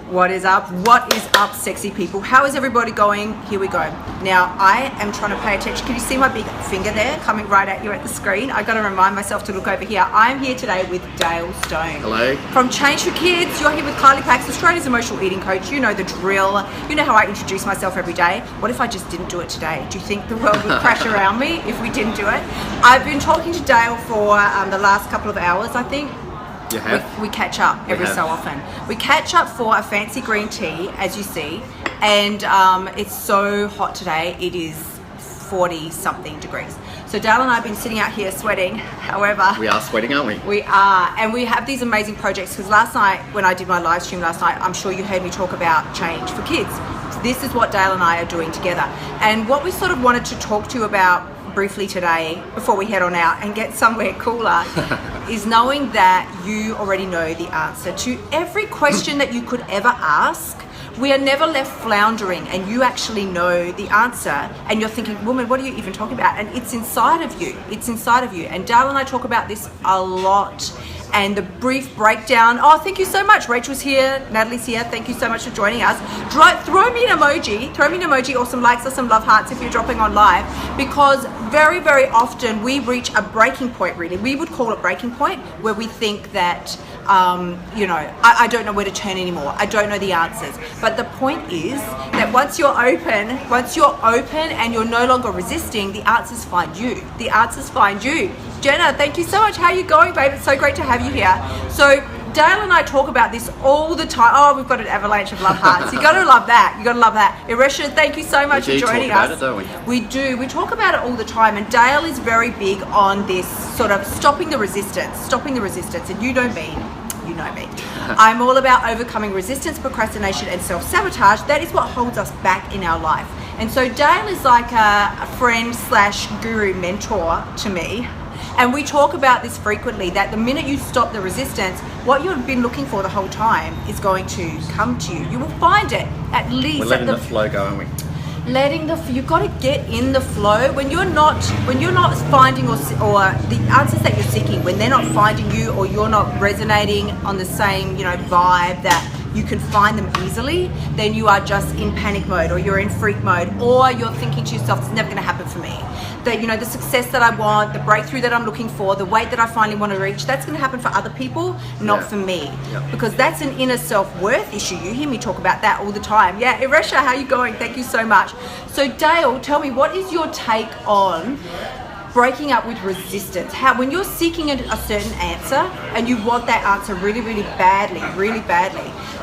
What is up? What is up, sexy people? How is everybody going? Here we go. Now, I am trying to pay attention. Can you see my big finger there coming right at you at the screen? I got to remind myself to look over here. I am here today with Dale Stone. Hello. From Change for Kids. You're here with Kylie, Australia's emotional eating coach. You know the drill. You know how I introduce myself every day. What if I just didn't do it today? Do you think the world would crash around me if we didn't do it? I've been talking to Dale for the last couple of hours, I think. You have? We catch up every so often. We catch up for a fancy green tea, as you see, and it's so hot today. It is 40 something degrees. So Dale and I have been sitting out here sweating. However, we are sweating, aren't we? We are, and we have these amazing projects. Because last night, when I did my live stream last night, I'm sure you heard me talk about Change for Kids. So this is what Dale and I are doing together, and what we sort of wanted to talk to you about briefly today before we head on out and get somewhere cooler is knowing that you already know the answer to every question that you could ever ask. We are never left floundering, and you actually know the answer, and you're thinking, woman, what are you even talking about? And it's inside of you. It's inside of you. And Dale and I talk about this a lot. And the brief breakdown. Oh, thank you so much. Rachel's here. Natalie's here. Thank you so much for joining us. Throw me an emoji. Throw me an emoji or some likes or some love hearts if you're dropping on live. Because very, very often we reach a breaking point, really. We would call it breaking point, where we think that, I don't know where to turn anymore. I don't know the answers. But the point is that once you're open and you're no longer resisting, the answers find you. The answers find you. Jenna, thank you so much. How are you going, babe? It's so great to have you here. So Dale and I talk about this all the time. Oh, we've got an avalanche of love hearts. You got to love that. You got to love that. Iresha, thank you so much for joining us. We do talk about it, don't we? We do. We talk about it all the time. And Dale is very big on this sort of stopping the resistance. And you know me. You know me. I'm all about overcoming resistance, procrastination, and self-sabotage. That is what holds us back in our life. And so Dale is like a friend / guru mentor to me. And we talk about this frequently, that the minute you stop the resistance, what you've been looking for the whole time is going to come to you. You will find it, at least. We're letting the flow go, aren't we? You've got to get in the flow. When you're not finding or the answers that you're seeking, when they're not finding you, or you're not resonating on the same, vibe that you can find them easily, then you are just in panic mode, or you're in freak mode, or you're thinking to yourself, it's never going to happen for me. That, the success that I want, the breakthrough that I'm looking for, the weight that I finally want to reach, that's going to happen for other people, not for me. Yeah. Because that's an inner self-worth issue. You hear me talk about that all the time. Yeah, Iresha, how are you going? Thank you so much. So Dale, tell me, what is your take on breaking up with resistance? When you're seeking a certain answer and you want that answer really, really badly,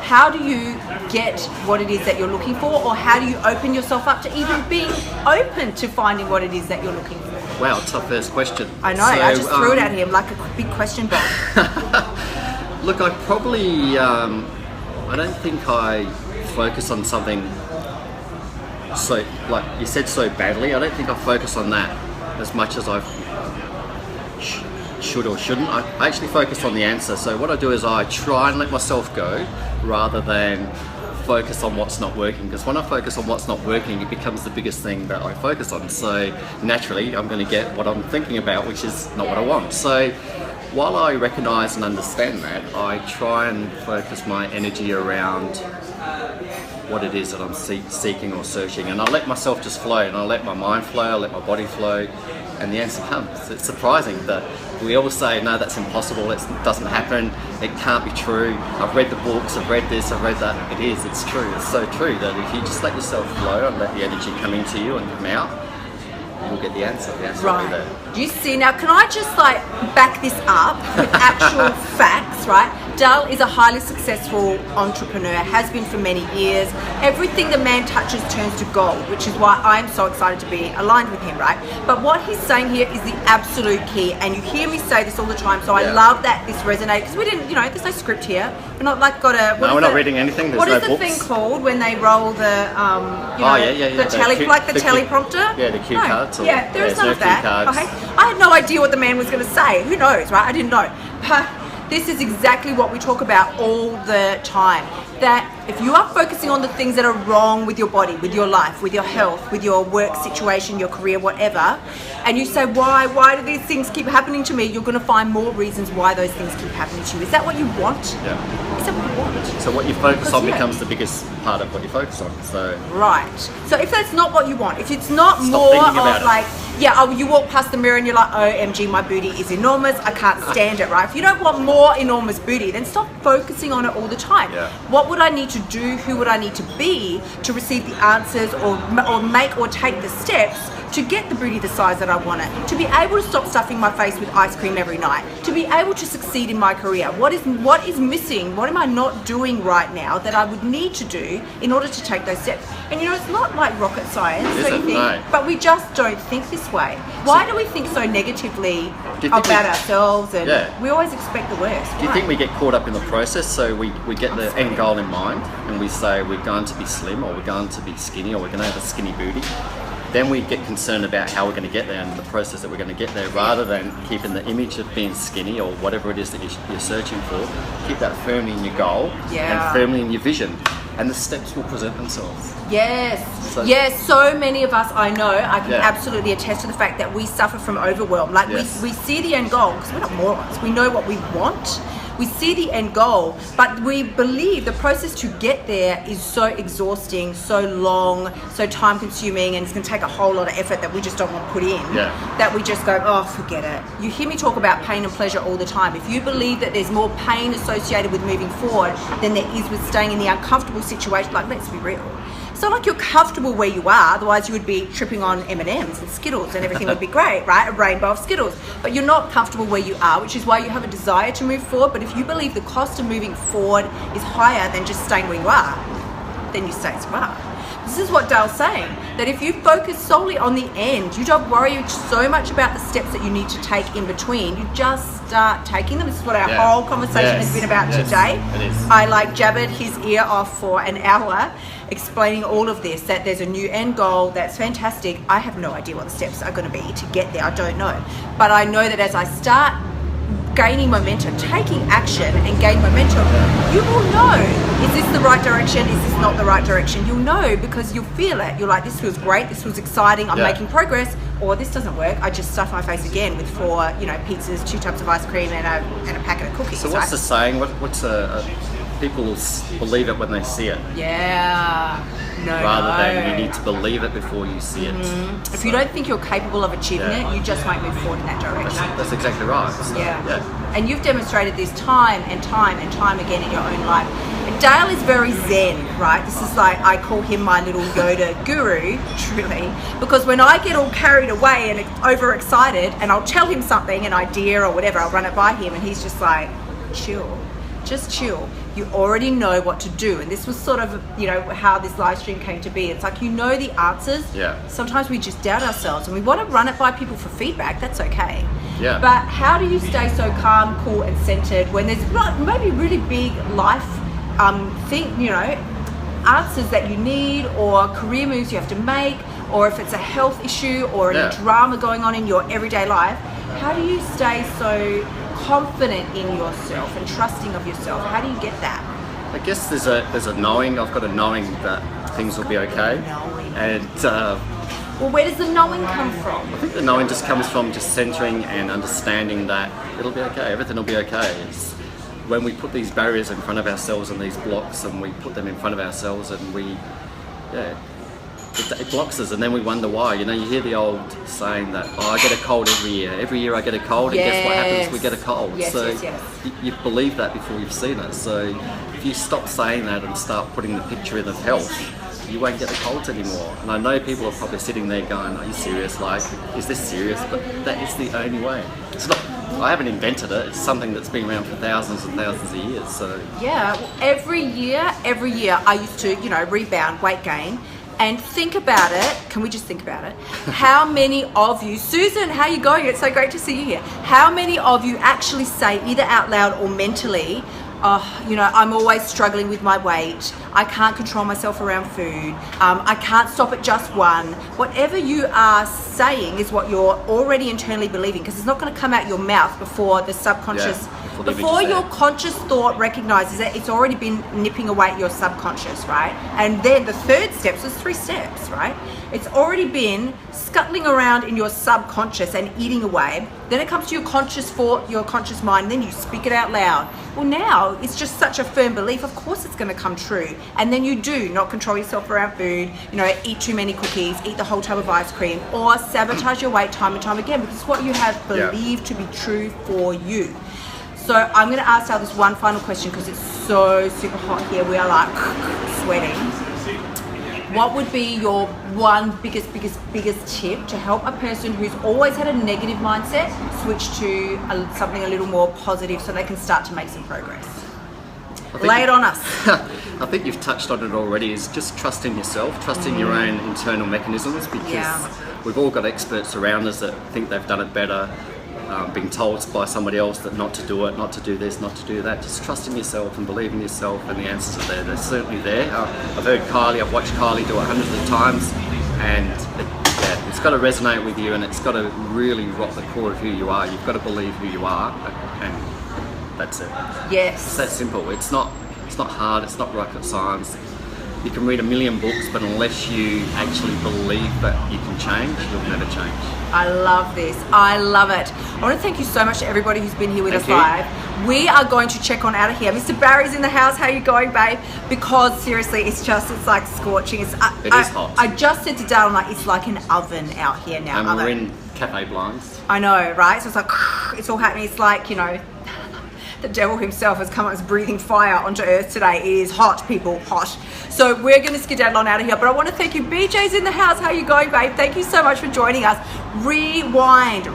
how do you get what it is that you're looking for, or how do you open yourself up to even being open to finding what it is that you're looking for? Wow, tough first question. I know, I just threw it at him like a big question bomb. Look, I probably, I don't think I focus on something so, like you said, so badly. I don't think I focus on that as much as I should or shouldn't. I actually focus on the answer. So what I do is I try and let myself go rather than focus on what's not working, because when I focus on what's not working, it becomes the biggest thing that I focus on. So naturally I'm going to get what I'm thinking about, which is not what I want. So while I recognize and understand that, I try and focus my energy around what it is that I'm seeking or searching, and I let myself just flow, and I let my mind flow, I let my body flow, and the answer comes. It's surprising that we always say, no, that's impossible, it doesn't happen, it can't be true, I've read the books, I've read this, I've read that. It is, it's true, it's so true that if you just let yourself flow and let the energy come into you and come out, you'll get the answer. The answer will be there. You see, now can I just back this up with actual facts, right? Dale is a highly successful entrepreneur, has been for many years. Everything the man touches turns to gold, which is why I'm so excited to be aligned with him, right? But what he's saying here is the absolute key, and you hear me say this all the time, so I love that this resonates, because we didn't, there's no script here. We're not we're not reading anything, there's no books. What is the thing called when they roll the, the teleprompter? Yeah, the cue cards. Yeah, there's none of that. Okay. I had no idea what the man was going to say. Who knows, right? I didn't know. But this is exactly what we talk about all the time. That If you are focusing on the things that are wrong with your body, with your life, with your health, with your work situation, your career, whatever, and you say, why do these things keep happening to me? You're going to find more reasons why those things keep happening to you. Is that what you want? Yeah. Is that what you want? So what you focus on becomes the biggest part of what you focus on. So right. So if that's not what you want, if it's not Stop more thinking about of it. like, you walk past the mirror and you're like, OMG, my booty is enormous, I can't stand it, right? If you don't want more enormous booty, then stop focusing on it all the time. Yeah. What would I need to do? Who would I need to be to receive the answers or make or take the steps to get the booty the size that I want it? To be able to stop stuffing my face with ice cream every night? To be able to succeed in my career? What is missing? What am I not doing right now that I would need to do in order to take those steps? And it's not like rocket science, but we just don't think this way. Why do we think so negatively about ourselves? And we always expect the worst. Do you think we get caught up in the process? So we get the end goal in mind and we say we're going to be slim or we're going to be skinny or we're going to have a skinny booty. Then we get concerned about how we're going to get there and the process that we're going to get there, rather than keeping the image of being skinny or whatever it is that you're searching for. Keep that firmly in your goal and firmly in your vision, and the steps will present themselves. Yes. So many of us, I know, I can absolutely attest to the fact that we suffer from overwhelm. Like we see the end goal, because we're not morons. We know what we want. We see the end goal, but we believe the process to get there is so exhausting, so long, so time consuming, and it's going to take a whole lot of effort that we just don't want to put in, that we just go, oh, forget it. You hear me talk about pain and pleasure all the time. If you believe that there's more pain associated with moving forward than there is with staying in the uncomfortable situation, like, let's be real. It's not like you're comfortable where you are, otherwise you would be tripping on M&Ms and Skittles and everything would be great, right? A rainbow of Skittles. But you're not comfortable where you are, which is why you have a desire to move forward. But if you believe the cost of moving forward is higher than just staying where you are, then you stay as you are. This is what Dale's saying, that if you focus solely on the end, you don't worry so much about the steps that you need to take in between, you just start taking them. This is what our whole conversation has been about today. It is. I jabbered his ear off for an hour explaining all of this, that there's a new end goal. That's fantastic. I have no idea what the steps are going to be to get there. I don't know. But I know that as I start gaining momentum, taking action and gain momentum, you will know, is this the right direction? Is this not the right direction? You'll know because you'll feel it. You're like, this feels great, this was exciting, I'm making progress, or this doesn't work, I just stuff my face again with 4 pizzas, 2 tubs of ice cream and a packet of cookies. So what's the saying? What's people will believe it when they see it. Rather than you need to believe it before you see it. If you don't think you're capable of achieving it, you just won't move forward in that direction. That's exactly right. So, And you've demonstrated this time and time and time again in your own life. And Dale is very zen, right? This is like, I call him my little Yoda guru, truly, because when I get all carried away and overexcited and I'll tell him something, an idea or whatever, I'll run it by him and he's just like, chill, just chill. You already know what to do. And this was sort of, how this live stream came to be. It's like, the answers. Sometimes we just doubt ourselves and we want to run it by people for feedback. That's okay. But how do you stay so calm, cool and centered when there's maybe really big life answers that you need, or career moves you have to make, or if it's a health issue or a drama going on in your everyday life? How do you stay so confident in yourself and trusting of yourself? How do you get that? I guess there's a knowing. I've got a knowing that things will be okay. And well, where does the knowing come from? I think the knowing just comes from just centering and understanding that it'll be okay. Everything will be okay. It's when we put these barriers in front of ourselves and these blocks, and we put them in front of ourselves, and it blocks us, and then we wonder why. You hear the old saying that, I get a cold every year. Every year I get a cold, and guess what happens? We get a cold. You believe that before you've seen it. So if you stop saying that and start putting the picture in of health, you won't get the colds anymore. And I know people are probably sitting there going, are you serious? Like, is this serious? But that is the only way. It's not. I haven't invented it. It's something that's been around for thousands and thousands of years. So every year I used to, rebound, weight gain. And think about it. Can we just think about it? How many of you, Susan, how are you going? It's so great to see you here. How many of you actually say, either out loud or mentally, I'm always struggling with my weight. I can't control myself around food, I can't stop at just one. Whatever you are saying is what you're already internally believing, because it's not going to come out your mouth before the subconscious, before your conscious thought recognizes it. It's already been nipping away at your subconscious, right? And then the third step, so there's 3 steps, right? It's already been scuttling around in your subconscious and eating away. Then it comes to your conscious thought, your conscious mind, then you speak it out loud. Well, now it's just such a firm belief, of course it's going to come true. And then you do not control yourself around food, eat too many cookies, eat the whole tub of ice cream, or sabotage your weight time and time again, because it's what you have believed to be true for you. So I'm going to ask Al this one final question, because it's so super hot here. We are like sweating. What would be your one biggest tip to help a person who's always had a negative mindset switch to something a little more positive, so they can start to make some progress? Lay it on us. I think you've touched on it already, is just trusting yourself, trusting your own internal mechanisms, because we've all got experts around us that think they've done it better, being told by somebody else that not to do it, not to do this, not to do that. Just trusting yourself and believing yourself, and the answers are there. They're certainly there. I've heard Kylie, I've watched Kylie do it hundreds of times, and it's got to resonate with you, and it's got to really rock the core of who you are. You've got to believe who you are, and that's it. Yes. It's that simple. It's not hard, it's not rocket science. You can read a million books, but unless you actually believe that you can change, you'll never change. I love this. I love it. I want to thank you so much to everybody who's been here with us live. We are going to check on out of here. Mr. Barry's in the house. How are you going, babe? Because seriously, it's like scorching. It is hot. I just said to Dale, it's like an oven out here now. And we're in cafe blinds. I know, right? So it's like, it's all happening. It's like, the devil himself has come up as breathing fire onto earth today. It is hot, people, hot. So we're going to skedaddle on out of here. But I want to thank you. BJ's in the house. How are you going, babe? Thank you so much for joining us. Rewind,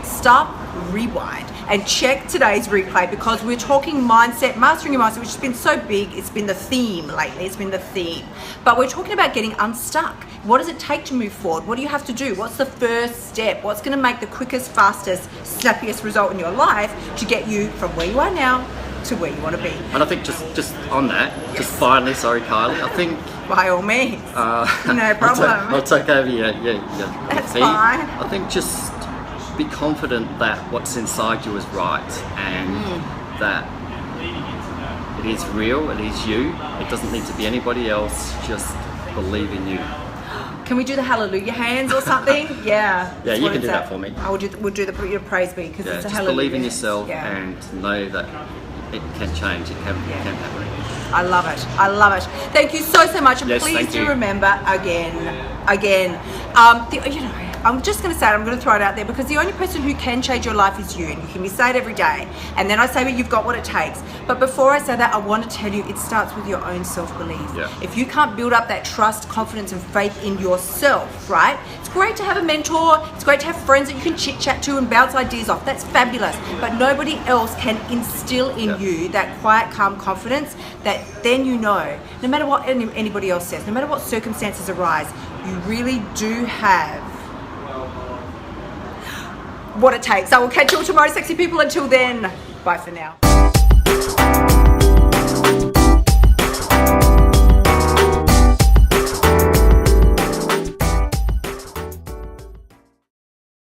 stop, rewind, and check today's replay, because we're talking mindset, mastering your mindset, which has been so big. It's been the theme lately. It's been the theme. But we're talking about getting unstuck. What does it take to move forward? What do you have to do? What's the first step? What's going to make the quickest, fastest, snappiest result in your life to get you from where you are now to where you want to be? And I think just on that, just finally, sorry Kylie, I think by all means, no problem. I'll take over your That's feed. fine. I think just be confident that what's inside you is right, and that it is real, it is you. It doesn't need to be anybody else. Just believe in you. Can we do the hallelujah hands or something? Yeah. Yeah, you can do that for me. We'll do the praise be, because it's a just hallelujah. believe in yourself and know that it can change. It can happen. I love it. I love it. Thank you so much. And yes, please do remember again. I'm just going to say it, I'm going to throw it out there, because the only person who can change your life is you, and you hear me say it every day. And then I say, but you've got what it takes. But before I say that, I want to tell you, it starts with your own self-belief. Yeah. If you can't build up that trust, confidence, and faith in yourself, right? It's great to have a mentor. It's great to have friends that you can chit-chat to and bounce ideas off. That's fabulous. But nobody else can instill in you that quiet, calm confidence that then no matter what anybody else says, no matter what circumstances arise, you really do have what it takes. I will catch you all tomorrow, sexy people. Until then, bye for now.